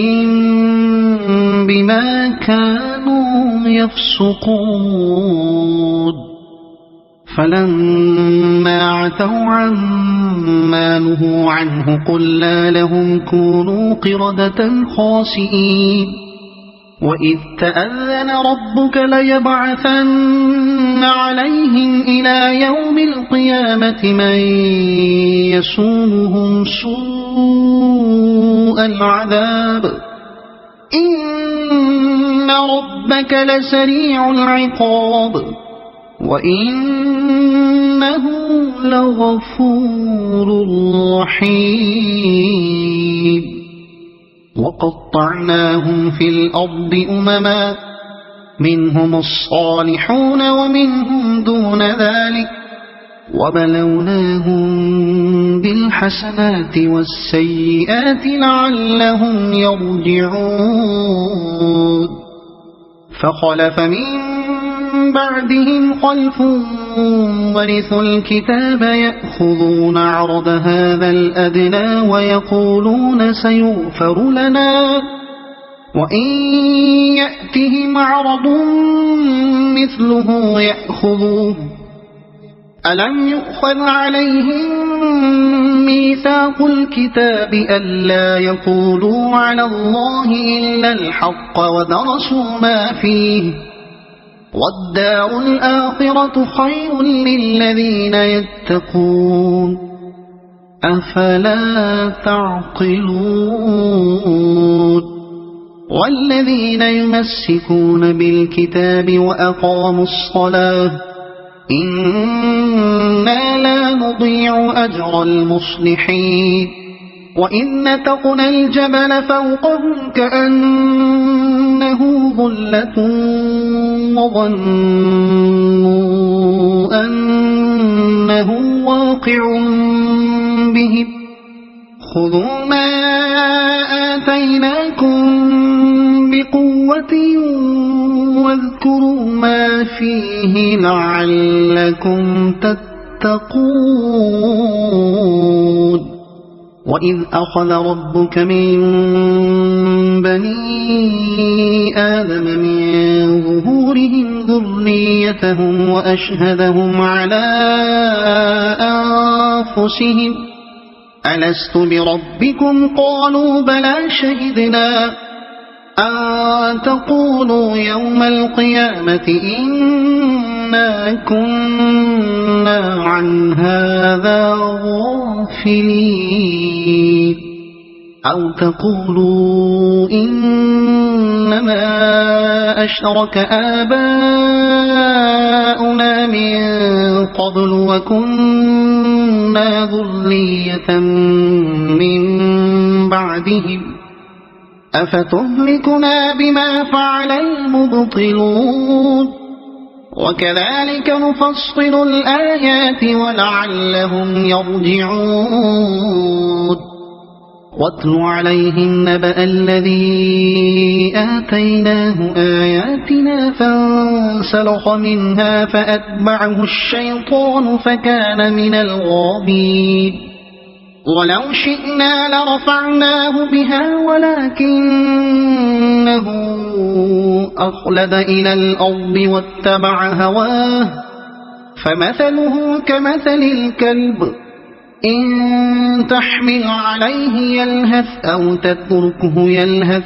بما كانوا يفسقون فلما عتوا عما نهوا عنه قلنا لهم كونوا قردة خاسئين وإذ تأذن ربك ليبعثن عليهم إلى يوم القيامة من يسومهم سوء العذاب إن ربك لسريع العقاب وإنه إنه لغفور رحيم وقطعناهم في الأرض أمما منهم الصالحون ومنهم دون ذلك وبلوناهم بالحسنات والسيئات لعلهم يرجعون فخلف من بعدهم خلف ورثوا الكتاب يأخذون عرض هذا الأدنى ويقولون سيغفر لنا وإن يأتهم عرض مثله يأخذوه ألم يؤخذ عليهم ميثاق الكتاب ألا يقولوا على الله إلا الحق ودرسوا ما فيه والدار الآخرة خير للذين يتقون أفلا تعقلون والذين يمسكون بالكتاب وأقاموا الصلاة إنا لا نضيع أجر المصلحين وإن نتقنا الجبل فوقهم كأنه ظلة وظنوا أنه واقع بهم خذوا ما آتيناكم بقوة واذكروا ما فيه لعلكم تتقون وإذ أخذ ربك من بني آدم من ظهورهم ذريتهم وأشهدهم على أنفسهم ألست بربكم قالوا بلى شهدنا أن تقولوا يوم القيامة إنا كنا عن هذا غافلين أو تقولوا إنما أشرك آباؤنا من قبل وكنا ذرية من بعدهم أفتهلكنا بما فعل المبطلون وكذلك نفصل الآيات ولعلهم يرجعون واتل عليهم نبأ الذي آتيناه آياتنا فانسلخ منها فأتبعه الشيطان فكان من الغابين ولو شئنا لرفعناه بها ولكنه أخلد إلى الأرض واتبع هواه فمثله كمثل الكلب إن تحمل عليه يلهث أو تتركه يلهث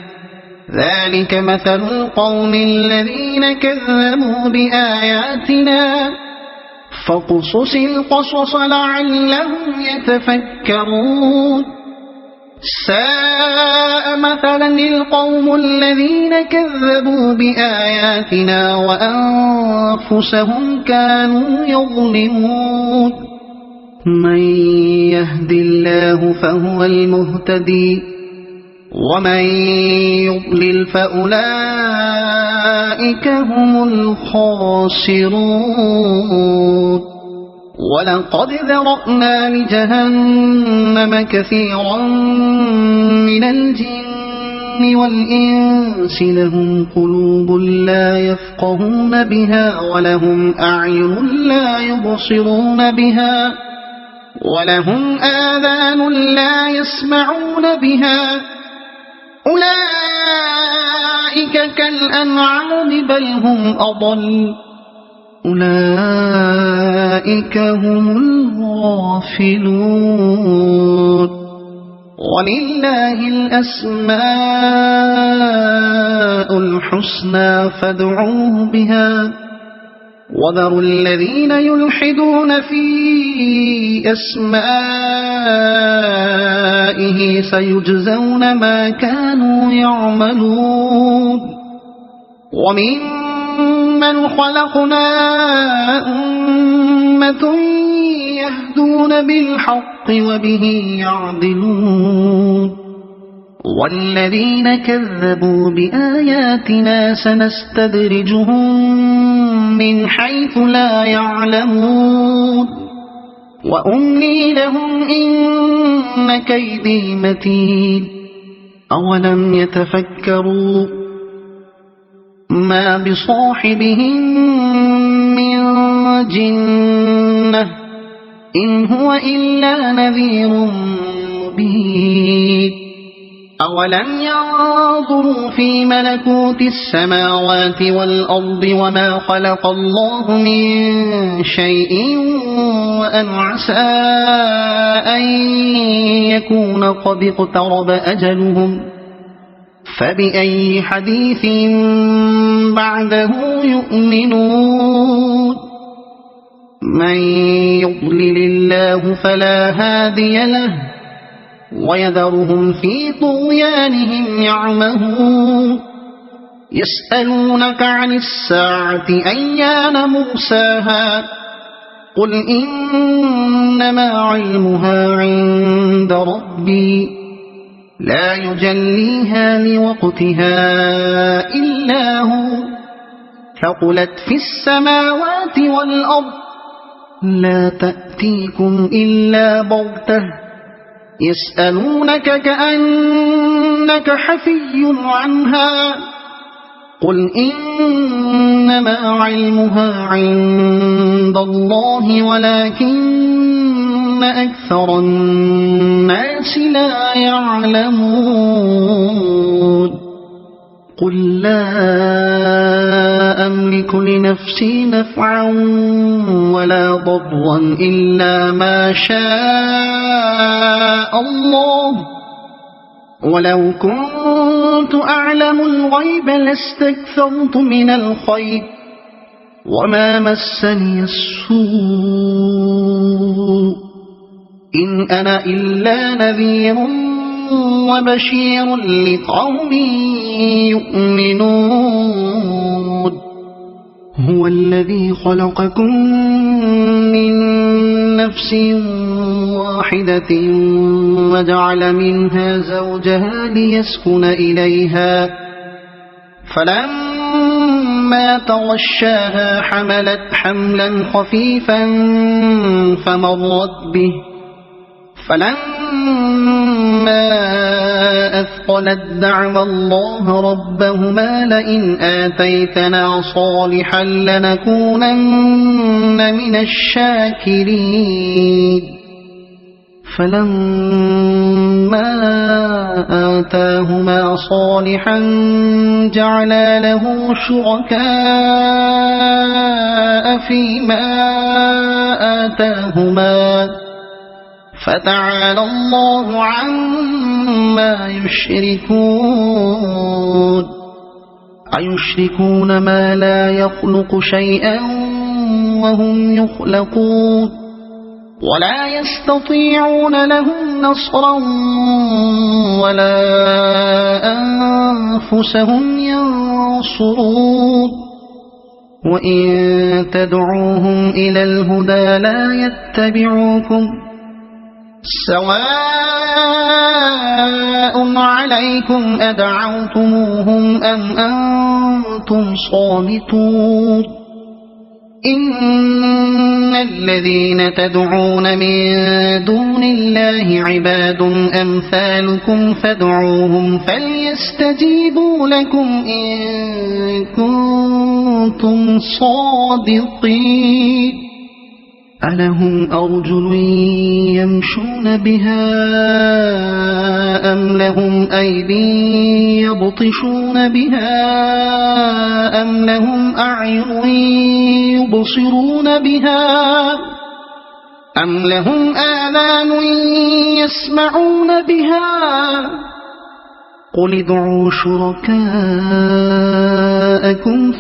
ذلك مثل القوم الذين كذبوا بآياتنا فاقصص القصص لعلهم يتفكرون ساء مثلا القوم الذين كذبوا بآياتنا وأنفسهم كانوا يظلمون من يهد الله فهو المهتدي ومن يضلل فأولئك هم الخاسرون ولقد ذرأنا لجهنم كثيرا من الجن والإنس لهم قلوب لا يفقهون بها ولهم أعين لا يبصرون بها ولهم آذان لا يسمعون بها أولئك كالأنعام بل هم أضل أولئك هم الغافلون ولله الأسماء الحسنى فادعوه بها وذروا الذين يلحدون في أسمائه سيجزون ما كانوا يعملون وممن خلقنا أمة يحكمون بالحق وبه يعدلون والذين كذبوا بآياتنا سنستدرجهم من حيث لا يعلمون وأملي لهم إن كيدي متين أولم يتفكروا ما بصاحبهم من جنة إن هو إلا نذير مبين أولم ينظروا في ملكوت السماوات والأرض وما خلق الله من شيء وأن عسى أن يكون قد اقترب أجلهم فبأي حديث بعده يؤمنون من يضلل الله فلا هادي له ويذرهم في طغيانهم يعمهون يسألونك عن الساعة أيان مرساها قل إنما علمها عند ربي لا يجليها لوقتها إلا هو ثقلت في السماوات والأرض لا تأتيكم إلا بغتة يسألونك كأنك حفي عنها قل إنما علمها عند الله ولكن أكثر الناس لا يعلمون قل لا أملك لنفسي نفعا ولا ضرا إلا ما شاء الله ولو كنت أعلم الغيب لاستكثرت من الخير وما مسني السوء إن أنا إلا نذير وبشير لقوم يؤمنون هو الذي خلقكم من نفس واحدة وجعل منها زوجها ليسكن إليها فلما تغشاها حملت حملا خفيفا فمرت به فلما أثقلت دعوا الله ربهما لئن آتيتنا صالحا لنكونن من الشاكرين فلما آتاهما صالحا جعلا له شركاء فيما آتاهما فتعالى الله عما يشركون أيشركون ما لا يخلق شيئا وهم يخلقون ولا يستطيعون لهم نصرا ولا أنفسهم ينصرون وإن تدعوهم إلى الهدى لا يتبعوكم سواء عليكم أدعوتموهم أم أنتم صامتون إن الذين تدعون من دون الله عباد أمثالكم فادعوهم فليستجيبوا لكم إن كنتم صادقين ألهم أرجل يمشون بها أم لهم أيدي يبطشون بها أم لهم أعين يبصرون بها أم لهم آذان يسمعون بها قل ادعوا شركاءكم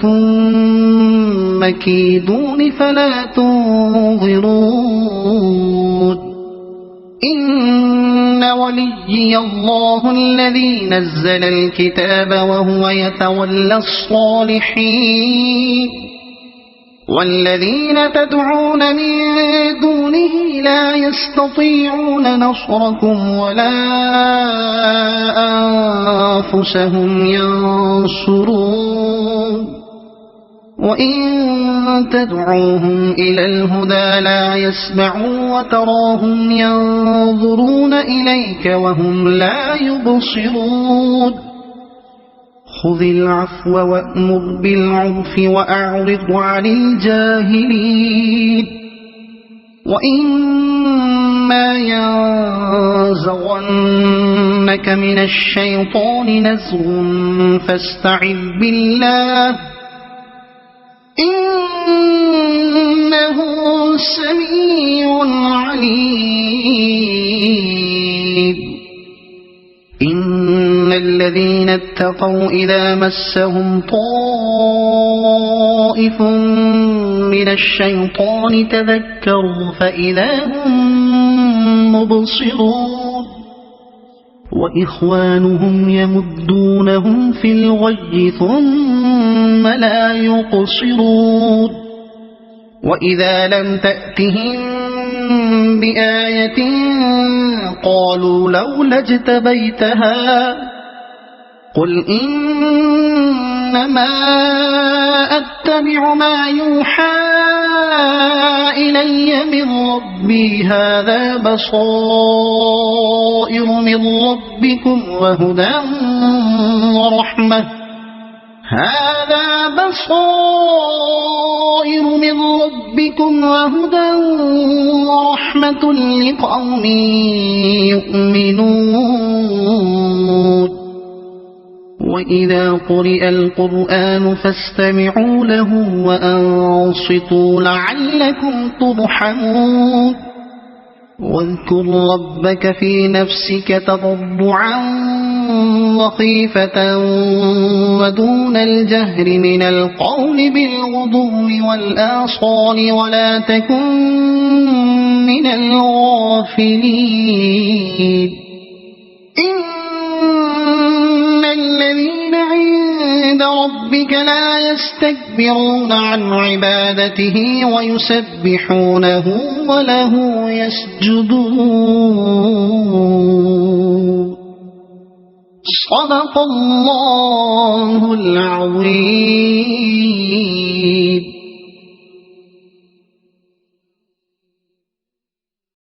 ثم كيدون فلا تنظرون إن وليي الله الذي نزل الكتاب وهو يتولى الصالحين والذين تدعون من دونه لا يستطيعون نصركم ولا أنفسهم ينصرون وإن تدعوهم إلى الهدى لا يسمعوا وتراهم ينظرون إليك وهم لا يبصرون خذ العفو وأمر بالعرف وأعرض عن الجاهلين وإما ينزغنك من الشيطان نزغ فاستعذ بالله إنه سميع عليم إن الذين اتقوا إذا مسهم طائف من الشيطان تذكروا فإذا هم مبصرون وإخوانهم يمدونهم في الغي ثم لا يقصرون وإذا لم تأتهم بآية قالوا لولا اجتبيتها قل إنما أتبع ما يوحى إلي من ربي هذا بصائر من ربكم وهدى ورحمة لقوم يؤمنون وإذا قرئ القرآن فاستمعوا له وأنصتوا لعلكم ترحمون واذكر ربك في نفسك تضرعا وخيفة ودون الجهر من القول بالغدو والآصال ولا تكن من الغافلين إن الذين عند ربك لا يستكبرون عن عبادته ويسبحونه وله يسجدون صدق الله العظيم.